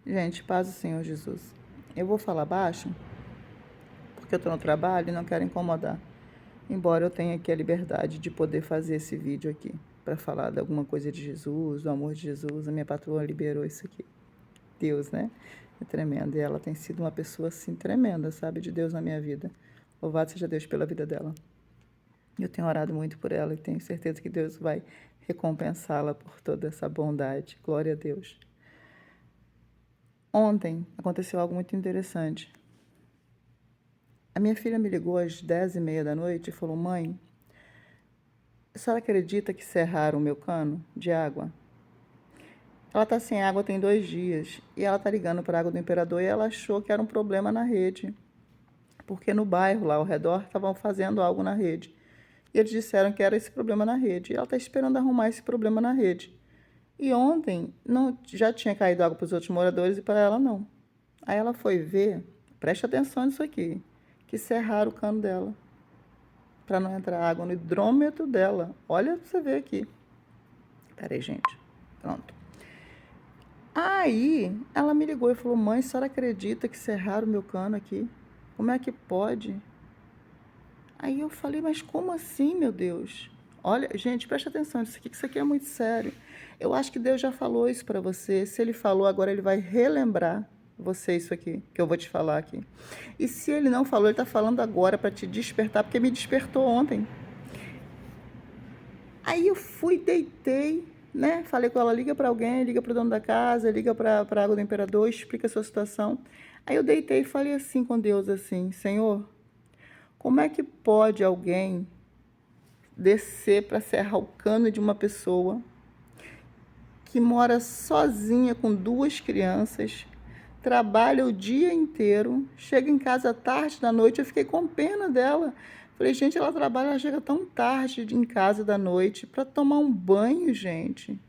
Gente, paz do Senhor Jesus. Eu vou falar baixo, porque eu estou no trabalho e não quero incomodar. Embora eu tenha aqui a liberdade de poder fazer esse vídeo aqui, para falar de alguma coisa de Jesus, do amor de Jesus. A minha patroa liberou isso aqui. Deus, né? É tremendo. E ela tem sido uma pessoa, assim, tremenda, sabe? De Deus na minha vida. Louvado seja Deus pela vida dela. Eu tenho orado muito por ela e tenho certeza que Deus vai recompensá-la por toda essa bondade. Glória a Deus. Ontem aconteceu algo muito interessante. A minha filha me ligou às 10h30 da noite e falou: Mãe, a senhora acredita que serraram o meu cano de água? Ela está sem água tem 2 dias e ela está ligando para a Água do Imperador e ela achou que era um problema na rede, porque no bairro lá ao redor estavam fazendo algo na rede. E eles disseram que era esse problema na rede. E ela está esperando arrumar esse problema na rede. E ontem não, já tinha caído água para os outros moradores e para ela não. Aí ela foi ver, preste atenção nisso aqui, que serraram o cano dela, para não entrar água no hidrômetro dela. Olha para você ver aqui. Peraí, gente. Pronto. Aí ela me ligou e falou: Mãe, a senhora acredita que serraram o meu cano aqui? Como é que pode? Aí eu falei: Mas como assim, meu Deus? Olha, gente, preste atenção nisso aqui, que isso aqui é muito sério. Eu acho que Deus já falou isso para você. Se Ele falou, agora Ele vai relembrar você isso aqui, que eu vou te falar aqui. E se Ele não falou, Ele está falando agora para te despertar, porque me despertou ontem. Aí eu fui, deitei, né? Falei com ela: liga para alguém, liga para o dono da casa, liga para a Água do Imperador, explica a sua situação. Aí eu deitei e falei assim com Deus, assim: Senhor, como é que pode alguém descer para serrar o cano de uma pessoa que mora sozinha com 2 crianças, trabalha o dia inteiro, chega em casa tarde da noite? Eu fiquei com pena dela. Falei: gente, ela trabalha, ela chega tão tarde em casa da noite para tomar um banho, gente.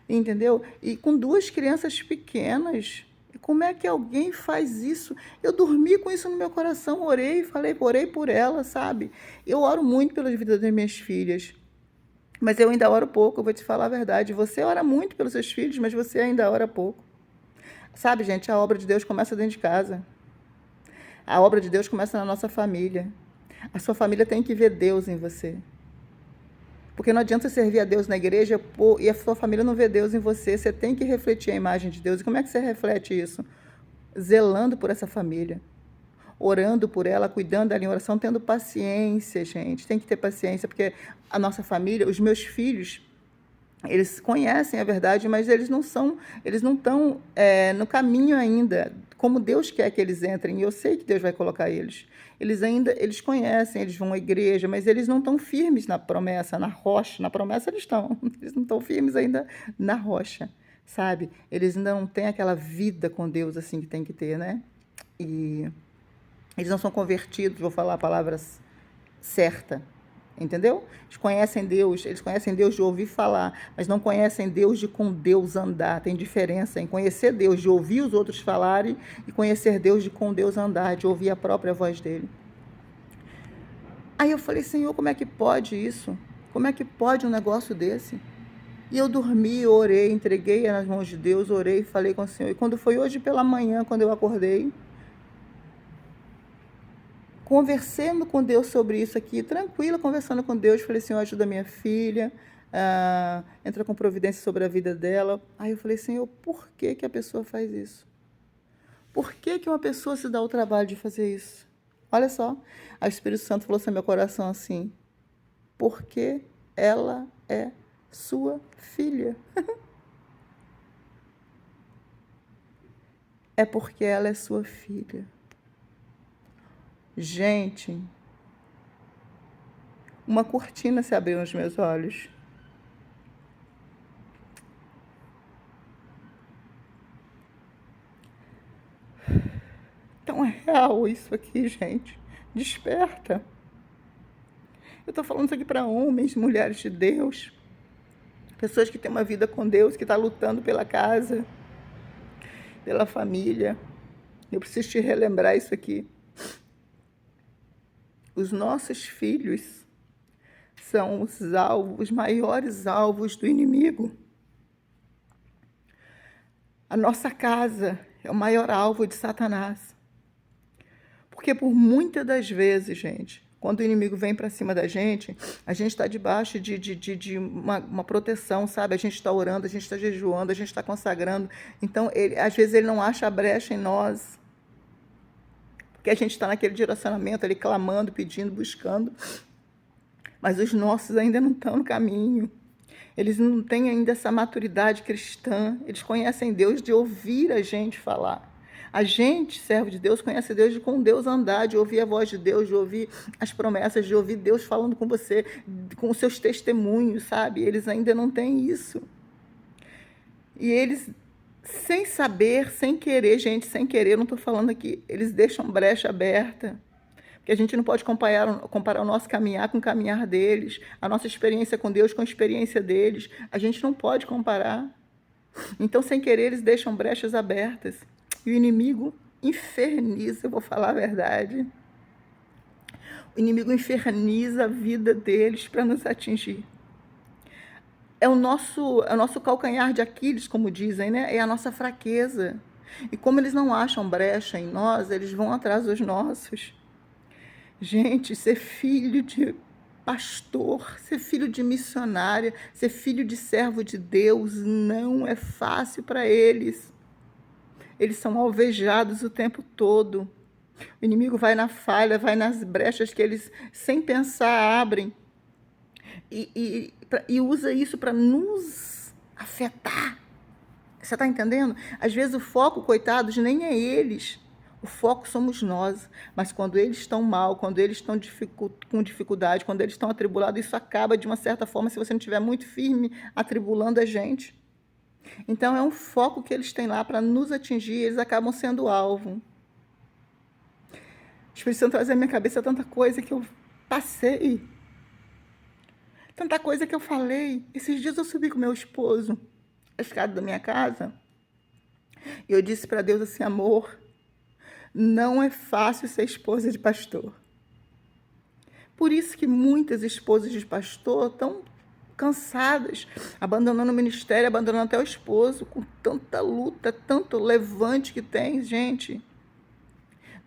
Entendeu? E com 2 crianças pequenas. Como é que alguém faz isso? Eu dormi com isso no meu coração, orei, falei, orei por ela, sabe? Eu oro muito pela vida das minhas filhas, mas eu ainda oro pouco, eu vou te falar a verdade. Você ora muito pelos seus filhos, mas você ainda ora pouco. Sabe, gente, a obra de Deus começa dentro de casa. A obra de Deus começa na nossa família. A sua família tem que ver Deus em você. Porque não adianta servir a Deus na igreja e a sua família não vê Deus em você. Você tem que refletir a imagem de Deus. E como é que você reflete isso? Zelando por essa família, orando por ela, cuidando dela em oração, tendo paciência, gente. Tem que ter paciência, porque a nossa família, os meus filhos, eles conhecem a verdade, mas eles não estão no caminho ainda, como Deus quer que eles entrem. E eu sei que Deus vai colocar eles. Eles conhecem, eles vão à igreja, mas eles não estão firmes na promessa, na rocha. Na promessa eles estão, eles não estão firmes ainda na rocha, sabe? Eles ainda não têm aquela vida com Deus assim que tem que ter, né? E eles não são convertidos, vou falar a palavra certa, entendeu? Eles conhecem Deus de ouvir falar, mas não conhecem Deus de com Deus andar. Tem diferença em conhecer Deus, de ouvir os outros falarem, e conhecer Deus de com Deus andar, de ouvir a própria voz dele. Aí eu falei: Senhor, como é que pode isso? Como é que pode um negócio desse? E eu dormi, orei, entreguei nas mãos de Deus, orei, falei com o Senhor. E quando foi hoje pela manhã, quando eu acordei, conversando com Deus sobre isso aqui, tranquila, conversando com Deus, falei: Senhor, ajuda minha filha, entra com providência sobre a vida dela. Aí eu falei: Senhor, por que que a pessoa faz isso? Por que que uma pessoa se dá o trabalho de fazer isso? Olha só, o Espírito Santo falou assim no meu coração assim: porque ela é sua filha. É porque ela é sua filha. Gente, uma cortina se abriu nos meus olhos. Tão real isso aqui, gente. Desperta. Eu estou falando isso aqui para homens, mulheres de Deus, pessoas que têm uma vida com Deus, que estão lutando pela casa, pela família. Eu preciso te relembrar isso aqui. Os nossos filhos são os alvos, os maiores alvos do inimigo. A nossa casa é o maior alvo de Satanás. Porque por muitas das vezes, gente, quando o inimigo vem para cima da gente, a gente está debaixo de uma proteção, sabe? A gente está orando, a gente está jejuando, a gente está consagrando. Então, às vezes, ele não acha a brecha em nós. Porque a gente está naquele direcionamento, ali clamando, pedindo, buscando. Mas os nossos ainda não estão no caminho. Eles não têm ainda essa maturidade cristã. Eles conhecem Deus de ouvir a gente falar. A gente, servo de Deus, conhece Deus de com Deus andar, de ouvir a voz de Deus, de ouvir as promessas, de ouvir Deus falando com você, com os seus testemunhos, sabe? Eles ainda não têm isso. E eles, sem saber, sem querer, gente, sem querer, não estou falando aqui, eles deixam brecha aberta. Porque a gente não pode comparar o nosso caminhar com o caminhar deles, a nossa experiência com Deus com a experiência deles. A gente não pode comparar. Então, sem querer, eles deixam brechas abertas. E o inimigo inferniza, eu vou falar a verdade. O inimigo inferniza a vida deles para nos atingir. É o nosso calcanhar de Aquiles, como dizem, né? É a nossa fraqueza. E como eles não acham brecha em nós, eles vão atrás dos nossos. Gente, ser filho de pastor, ser filho de missionária, ser filho de servo de Deus não é fácil para eles. Eles são alvejados o tempo todo. O inimigo vai na falha, vai nas brechas que eles, sem pensar, abrem. E usa isso para nos afetar. Você está entendendo? Às vezes o foco, coitados, nem é eles. O foco somos nós. Mas quando eles estão mal, quando eles estão com dificuldade, quando eles estão atribulados, isso acaba, de uma certa forma, se você não estiver muito firme, atribulando a gente. Então, é um foco que eles têm lá para nos atingir, eles acabam sendo alvo. O Espírito Santo traz à minha cabeça tanta coisa que eu passei, tanta coisa que eu falei. Esses dias eu subi com meu esposo a escada da minha casa e eu disse para Deus assim: amor, não é fácil ser esposa de pastor. Por isso que muitas esposas de pastor estão cansadas, abandonando o ministério, abandonando até o esposo, com tanta luta, tanto levante que tem, gente.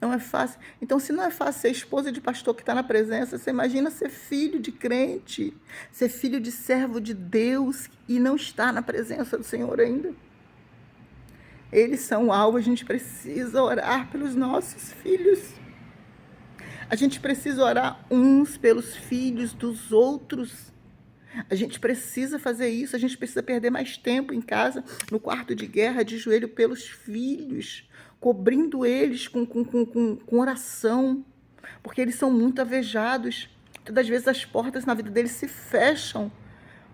Não é fácil. Então, se não é fácil ser esposa de pastor que está na presença, você imagina ser filho de crente, ser filho de servo de Deus e não estar na presença do Senhor ainda. Eles são o alvo, a gente precisa orar pelos nossos filhos. A gente precisa orar uns pelos filhos dos outros. A gente precisa fazer isso, a gente precisa perder mais tempo em casa, no quarto de guerra, de joelho pelos filhos, cobrindo eles com oração, porque eles são muito avejados. Todas as vezes as portas na vida deles se fecham,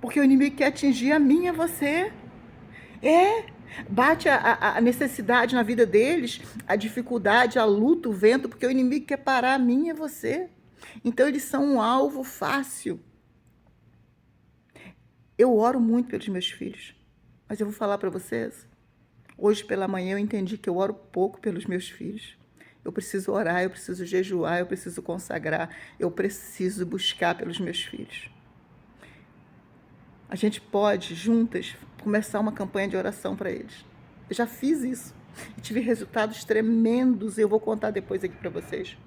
porque o inimigo quer atingir a mim e a você. Bate a necessidade na vida deles, a dificuldade, a luta, o vento, porque o inimigo quer parar a mim e a você. Então eles são um alvo fácil. Eu oro muito pelos meus filhos, mas eu vou falar para vocês, hoje pela manhã eu entendi que eu oro pouco pelos meus filhos. Eu preciso orar, eu preciso jejuar, eu preciso consagrar, eu preciso buscar pelos meus filhos. A gente pode, juntas, começar uma campanha de oração para eles. Eu já fiz isso e tive resultados tremendos, eu vou contar depois aqui para vocês.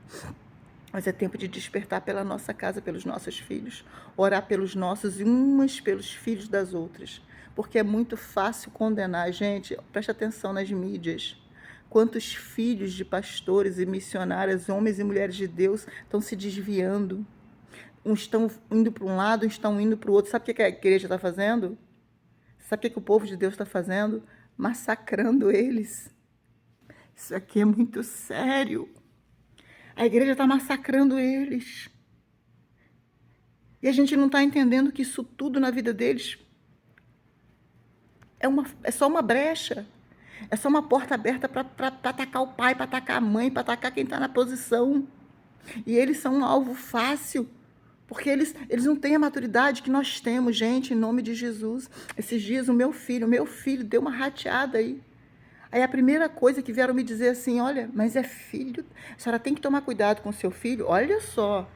Mas é tempo de despertar pela nossa casa, pelos nossos filhos. Orar pelos nossos e umas pelos filhos das outras. Porque é muito fácil condenar. Gente, preste atenção nas mídias. Quantos filhos de pastores e missionárias, homens e mulheres de Deus, estão se desviando. Uns estão indo para um lado, uns estão indo para o outro. Sabe o que a igreja está fazendo? Sabe o que o povo de Deus está fazendo? Massacrando eles. Isso aqui é muito sério. A igreja está massacrando eles. E a gente não está entendendo que isso tudo na vida deles é só uma brecha. É só uma porta aberta para atacar o pai, para atacar a mãe, para atacar quem está na posição. E eles são um alvo fácil. Porque eles não têm a maturidade que nós temos, gente, em nome de Jesus. Esses dias o meu filho deu uma rateada aí. Aí a primeira coisa que vieram me dizer assim, olha, mas é filho, a senhora tem que tomar cuidado com o seu filho, olha só,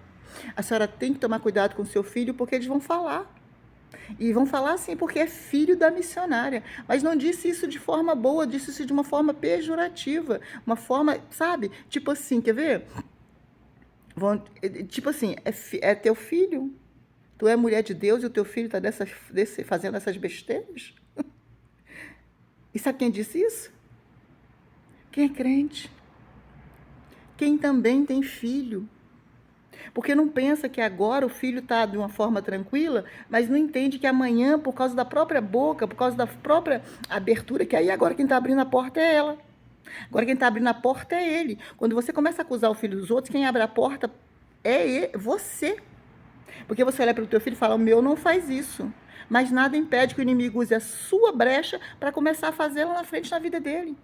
a senhora tem que tomar cuidado com o seu filho porque eles vão falar. E vão falar assim porque é filho da missionária. Mas não disse isso de forma boa, disse isso de uma forma pejorativa. Uma forma, sabe? Tipo assim, quer ver? Tipo assim, é teu filho? Tu é mulher de Deus e o teu filho está fazendo essas besteiras? E sabe quem disse isso? Quem é crente. Quem também tem filho. Porque não pensa que agora o filho está de uma forma tranquila, mas não entende que amanhã, por causa da própria boca, por causa da própria abertura, que aí agora quem está abrindo a porta é ela. Agora quem está abrindo a porta é ele. Quando você começa a acusar o filho dos outros, quem abre a porta é você. Porque você olha para o teu filho e fala, o meu não faz isso. Mas nada impede que o inimigo use a sua brecha para começar a fazer lá na frente na vida dele.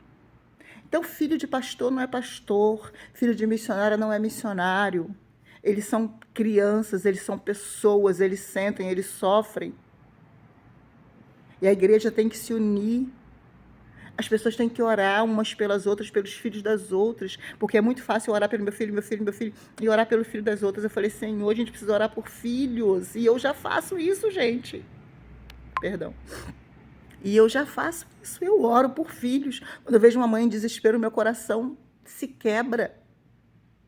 Então, filho de pastor não é pastor, filho de missionária não é missionário. Eles são crianças, eles são pessoas, eles sentem, eles sofrem. E a igreja tem que se unir. As pessoas têm que orar umas pelas outras, pelos filhos das outras, porque é muito fácil orar pelo meu filho, e orar pelo filho das outras. Eu falei, Senhor, a gente precisa orar por filhos, e eu já faço isso, gente. Perdão. E eu já faço isso, eu oro por filhos. Quando eu vejo uma mãe em desespero, meu coração se quebra.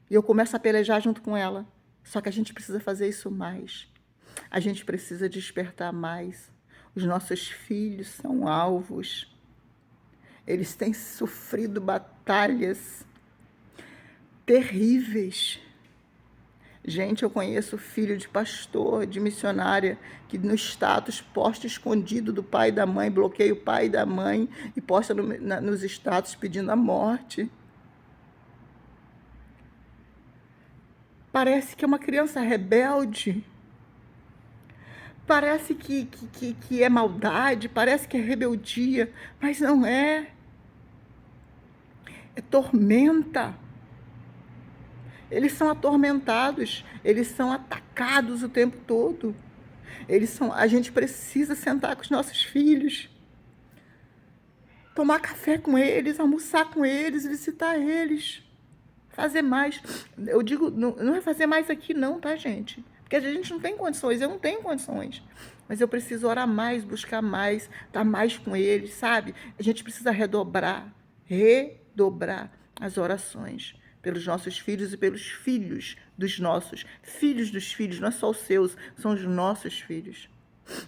E eu começo a pelejar junto com ela. Só que a gente precisa fazer isso mais. A gente precisa despertar mais. Os nossos filhos são alvos. Eles têm sofrido batalhas terríveis. Gente, eu conheço filho de pastor, de missionária, que no status posta escondido do pai e da mãe, bloqueia o pai e da mãe e posta nos status pedindo a morte. Parece que é uma criança rebelde. Parece que é maldade, parece que é rebeldia, mas não é. É tormenta. Eles são atormentados, eles são atacados o tempo todo. A gente precisa sentar com os nossos filhos, tomar café com eles, almoçar com eles, visitar eles, fazer mais. Eu digo, não é fazer mais aqui não, tá, gente? Porque a gente não tem condições, eu não tenho condições. Mas eu preciso orar mais, buscar mais, estar mais com eles, sabe? A gente precisa redobrar as orações pelos nossos filhos e pelos filhos dos filhos, não é só os seus, são os nossos filhos.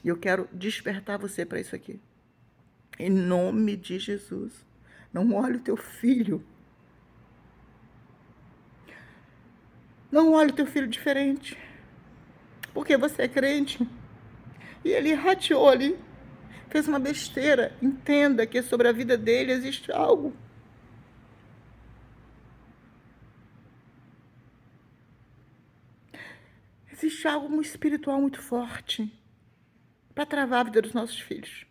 E eu quero despertar você para isso aqui. Em nome de Jesus. Não olhe o teu filho. Não olhe o teu filho diferente. Porque você é crente. E ele rateou ali. Fez uma besteira. Entenda que sobre a vida dele existe algo. Existe algo espiritual muito forte para travar a vida dos nossos filhos.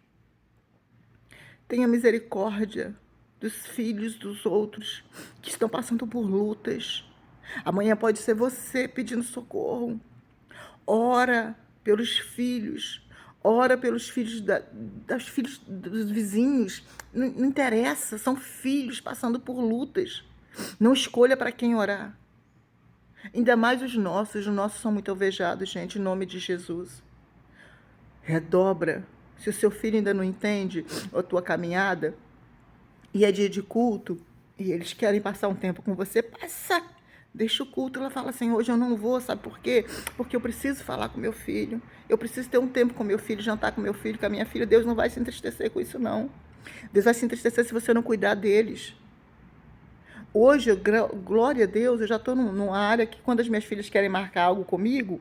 Tenha misericórdia dos filhos dos outros que estão passando por lutas. Amanhã pode ser você pedindo socorro. Ora pelos filhos. Ora pelos filhos, das filhos dos vizinhos. Não interessa, são filhos passando por lutas. Não escolha para quem orar. Ainda mais os nossos são muito alvejados, gente, em nome de Jesus. Redobra. Se o seu filho ainda não entende a tua caminhada, e é dia de culto, e eles querem passar um tempo com você, passa. Deixa o culto, ela fala assim, hoje eu não vou, sabe por quê? Porque eu preciso falar com meu filho, eu preciso ter um tempo com meu filho, jantar com meu filho, com a minha filha. Deus não vai se entristecer com isso, não. Deus vai se entristecer se você não cuidar deles. Hoje, glória a Deus, eu já estou numa área que quando as minhas filhas querem marcar algo comigo,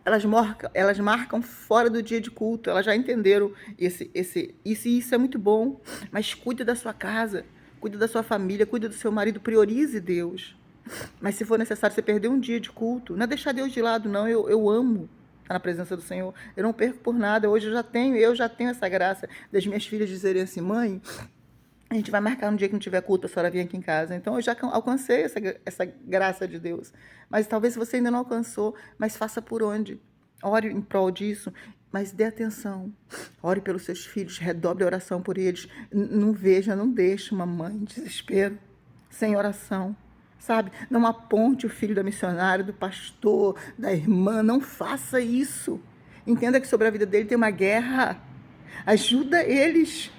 elas marcam fora do dia de culto. Elas já entenderam isso é muito bom. Mas cuide da sua casa, cuide da sua família, cuide do seu marido, priorize Deus. Mas se for necessário você perder um dia de culto, não é deixar Deus de lado, não. Eu amo estar na presença do Senhor. Eu não perco por nada. Hoje eu já tenho essa graça das minhas filhas dizerem assim, mãe, a gente vai marcar um dia que não tiver culto, a senhora vir aqui em casa. Então, eu já alcancei essa graça de Deus. Mas talvez você ainda não alcançou, mas faça por onde. Ore em prol disso, mas dê atenção. Ore pelos seus filhos, redobre a oração por eles. Não deixe uma mãe em desespero, sem oração. Sabe? Não aponte o filho da missionária, do pastor, da irmã. Não faça isso. Entenda que sobre a vida dele tem uma guerra. Ajuda eles.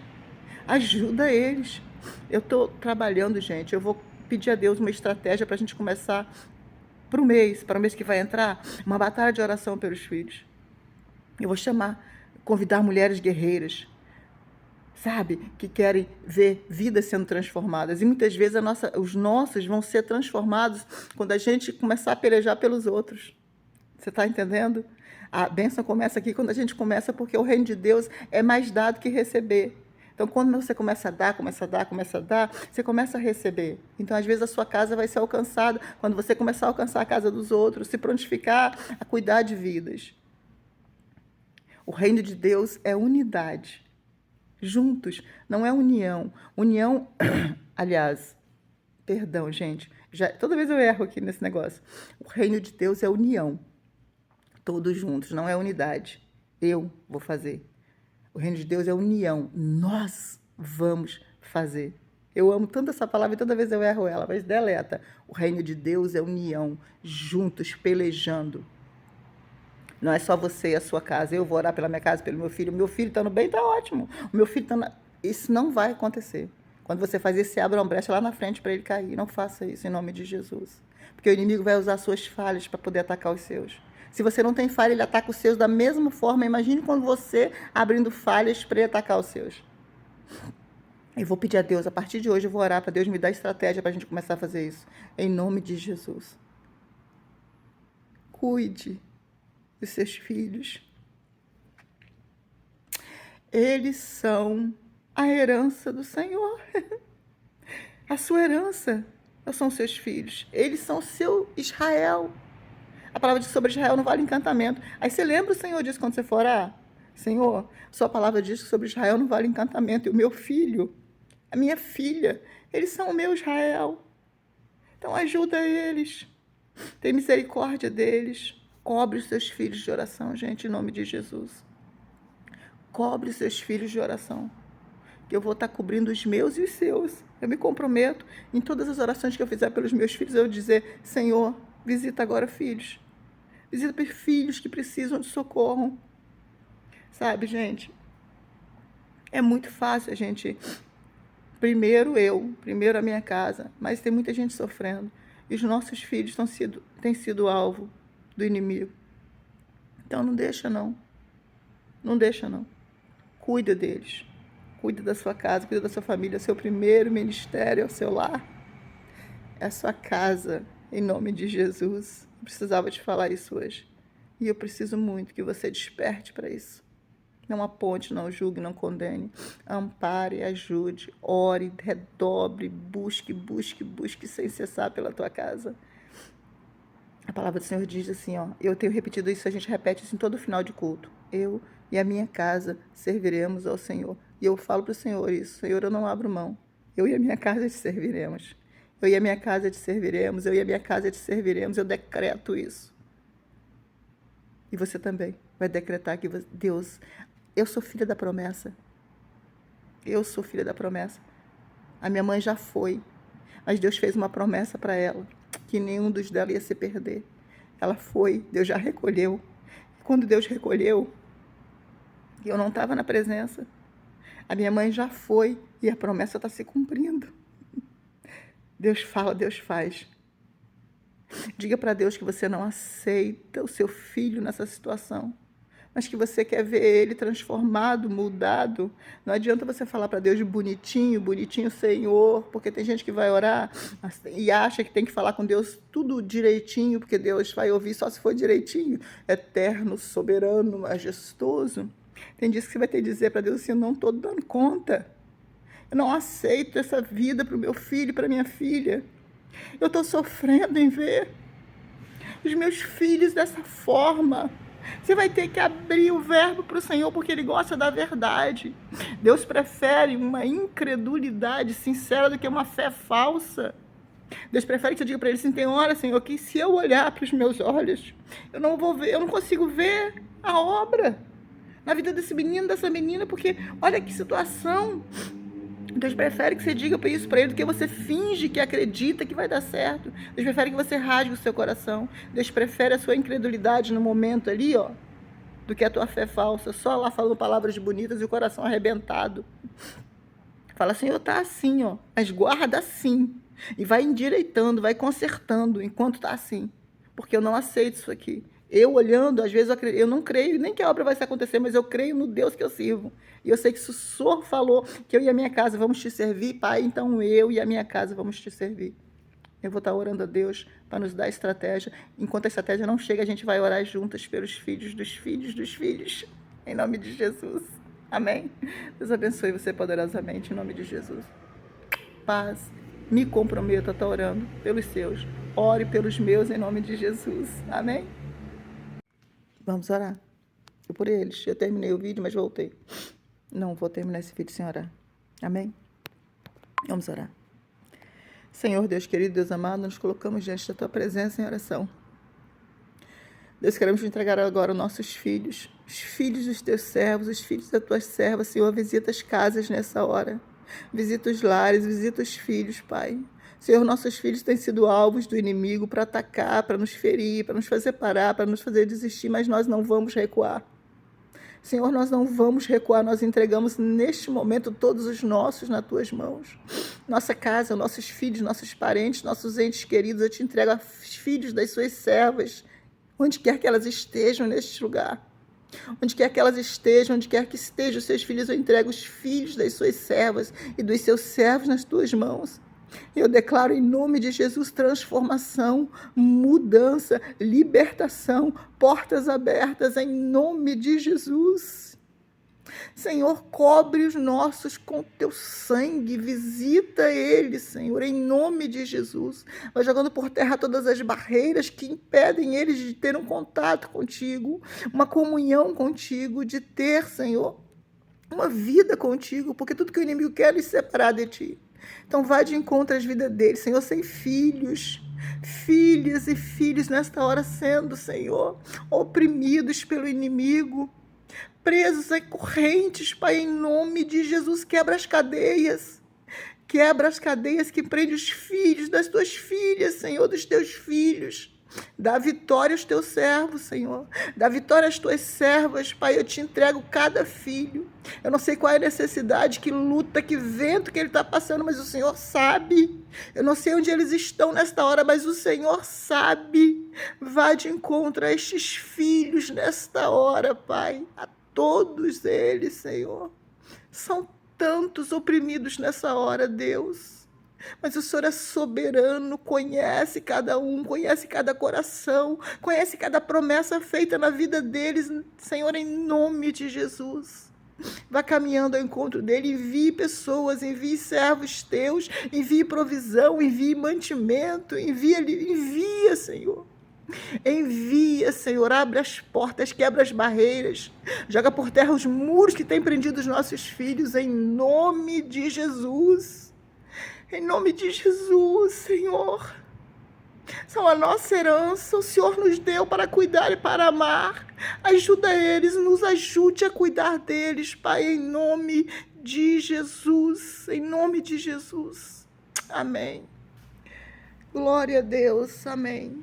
Ajuda eles. Eu estou trabalhando, gente. Eu vou pedir a Deus uma estratégia para a gente começar para o mês que vai entrar, uma batalha de oração pelos filhos. Eu vou convidar mulheres guerreiras, sabe, que querem ver vidas sendo transformadas. E muitas vezes os nossos vão ser transformados quando a gente começar a pelejar pelos outros. Você está entendendo? A bênção começa aqui quando a gente começa, porque o reino de Deus é mais dado que receber. Então, quando você começa a dar, você começa a receber. Então, às vezes, a sua casa vai ser alcançada quando você começar a alcançar a casa dos outros, se prontificar a cuidar de vidas. O reino de Deus é unidade. Juntos, não é união. União, aliás, perdão, gente, toda vez eu erro aqui nesse negócio. O reino de Deus é união. Todos juntos, não é unidade. Eu vou fazer. O reino de Deus é união. Nós vamos fazer. Eu amo tanto essa palavra e toda vez eu erro ela, mas deleta. O reino de Deus é união, juntos, pelejando. Não é só você e a sua casa. Eu vou orar pela minha casa, pelo meu filho. O meu filho estando bem, está ótimo. O meu filho está... Isso não vai acontecer. Quando você faz isso, você abre uma brecha lá na frente para ele cair. Não faça isso em nome de Jesus. Porque o inimigo vai usar suas falhas para poder atacar os seus. Se você não tem falha, ele ataca os seus da mesma forma. Imagine quando você abrindo falhas para ele atacar os seus. Eu vou pedir a Deus, a partir de hoje eu vou orar para Deus me dar estratégia para a gente começar a fazer isso. Em nome de Jesus. Cuide dos seus filhos. Eles são a herança do Senhor. A sua herança são seus filhos. Eles são o seu Israel. A palavra diz sobre Israel não vale encantamento. Aí você lembra o Senhor disso quando você for orar? Senhor, sua palavra diz que sobre Israel não vale encantamento. E o meu filho, a minha filha, eles são o meu Israel. Então ajuda eles. Tem misericórdia deles. Cobre os seus filhos de oração, gente, em nome de Jesus. Cobre os seus filhos de oração. Que eu vou estar cobrindo os meus e os seus. Eu me comprometo em todas as orações que eu fizer pelos meus filhos, eu dizer, Senhor, visita agora filhos. Visita filhos que precisam de socorro. Sabe, gente? É muito fácil a gente... Primeiro a minha casa. Mas tem muita gente sofrendo. E os nossos filhos têm sido alvo do inimigo. Então não deixa não. Não deixa não. Cuida deles. Cuida da sua casa, cuida da sua família. Seu primeiro ministério é o seu lar. É a sua casa, em nome de Jesus. Eu precisava te falar isso hoje. E eu preciso muito que você desperte para isso. Não aponte, não julgue, não condene. Ampare, ajude, ore, redobre, busque sem cessar pela tua casa. A palavra do Senhor diz assim, ó, eu tenho repetido isso, a gente repete isso em todo final de culto. Eu e a minha casa serviremos ao Senhor. E eu falo para o Senhor isso, Senhor, eu não abro mão. Eu e a minha casa te serviremos. Eu e a minha casa te serviremos, eu e a minha casa te serviremos. Eu decreto isso. E você também vai decretar que Deus... Eu sou filha da promessa. Eu sou filha da promessa. A minha mãe já foi, mas Deus fez uma promessa para ela, que nenhum dos dela ia se perder. Ela foi, Deus já recolheu. Quando Deus recolheu, eu não estava na presença. A minha mãe já foi e a promessa está se cumprindo. Deus fala, Deus faz. Diga para Deus que você não aceita o seu filho nessa situação, mas que você quer ver ele transformado, mudado. Não adianta você falar para Deus de bonitinho, bonitinho Senhor, porque tem gente que vai orar e acha que tem que falar com Deus tudo direitinho, porque Deus vai ouvir só se for direitinho. Eterno, soberano, majestoso. Tem dias que você vai ter que dizer para Deus assim, eu não estou dando conta. Eu não aceito essa vida para o meu filho, para a minha filha. Eu estou sofrendo em ver os meus filhos dessa forma. Você vai ter que abrir o verbo para o Senhor, porque Ele gosta da verdade. Deus prefere uma incredulidade sincera do que uma fé falsa. Deus prefere que você diga para Ele assim, tem hora, Senhor, que se eu olhar para os meus olhos, eu não vou ver, eu não consigo ver a obra na vida desse menino, dessa menina, porque olha que situação. Deus prefere que você diga isso para ele do que você finge que acredita que vai dar certo. Deus prefere que você rasgue o seu coração. Deus prefere a sua incredulidade no momento ali, ó, do que a tua fé falsa, só lá falando palavras bonitas e o coração arrebentado. Fala, Senhor, tá assim, ó, mas guarda assim. E vai endireitando, vai consertando enquanto tá assim. Porque eu não aceito isso aqui. Eu olhando, às vezes eu não creio nem que a obra vai se acontecer, mas eu creio no Deus que eu sirvo. E eu sei que se o Senhor falou que eu e a minha casa vamos te servir, Pai, então eu e a minha casa vamos te servir. Eu vou estar orando a Deus para nos dar estratégia. Enquanto a estratégia não chega, a gente vai orar juntas pelos filhos dos filhos dos filhos. Em nome de Jesus. Amém? Deus abençoe você poderosamente, em nome de Jesus. Paz. Me comprometo a estar orando pelos seus. Ore pelos meus, em nome de Jesus. Amém? Vamos orar. Eu por eles. Eu terminei o vídeo, mas voltei. Não vou terminar esse vídeo sem orar. Amém? Vamos orar. Senhor, Deus querido, Deus amado, nos colocamos diante da Tua presença em oração. Deus, queremos te entregar agora os nossos filhos, os filhos dos Teus servos, os filhos das Tuas servas. Senhor, visita as casas nessa hora. Visita os lares, visita os filhos, Pai. Senhor, nossos filhos têm sido alvos do inimigo para atacar, para nos ferir, para nos fazer parar, para nos fazer desistir, mas nós não vamos recuar. Senhor, nós não vamos recuar, nós entregamos neste momento todos os nossos nas Tuas mãos. Nossa casa, nossos filhos, nossos parentes, nossos entes queridos, eu te entrego os filhos das Suas servas, onde quer que elas estejam neste lugar. Onde quer que elas estejam, onde quer que estejam os seus filhos, eu entrego os filhos das Suas servas e dos seus servos nas Tuas mãos. Eu declaro em nome de Jesus transformação, mudança, libertação, portas abertas em nome de Jesus. Senhor, cobre os nossos com Teu sangue, visita eles, Senhor, em nome de Jesus. Vai jogando por terra todas as barreiras que impedem eles de ter um contato contigo, uma comunhão contigo, de ter, Senhor, uma vida contigo, porque tudo que o inimigo quer é nos separar de Ti. Então vai de encontro às vidas deles, Senhor, sem filhos, filhas e filhos nesta hora sendo, Senhor, oprimidos pelo inimigo, presos em correntes, Pai, em nome de Jesus, quebra as cadeias que prendem os filhos das Tuas filhas, Senhor, dos Teus filhos. Dá vitória aos Teus servos, Senhor. Dá vitória às Tuas servas, Pai. Eu te entrego cada filho. Eu não sei qual é a necessidade, que luta, que vento que ele está passando, mas o Senhor sabe. Eu não sei onde eles estão nesta hora, mas o Senhor sabe. Vá de encontro a estes filhos nesta hora, Pai. A todos eles, Senhor. São tantos oprimidos nessa hora, Deus. Mas o Senhor é soberano, conhece cada um, conhece cada coração, conhece cada promessa feita na vida deles, Senhor, em nome de Jesus. Vá caminhando ao encontro dele, envie pessoas, envie servos teus, envie provisão, envie mantimento, envia, Senhor. Envia, Senhor, abre as portas, quebra as barreiras, joga por terra os muros que têm prendido os nossos filhos, em nome de Jesus. Em nome de Jesus, Senhor. São a nossa herança, o Senhor nos deu para cuidar e para amar. Ajuda eles, nos ajude a cuidar deles, Pai, em nome de Jesus. Em nome de Jesus. Amém. Glória a Deus. Amém.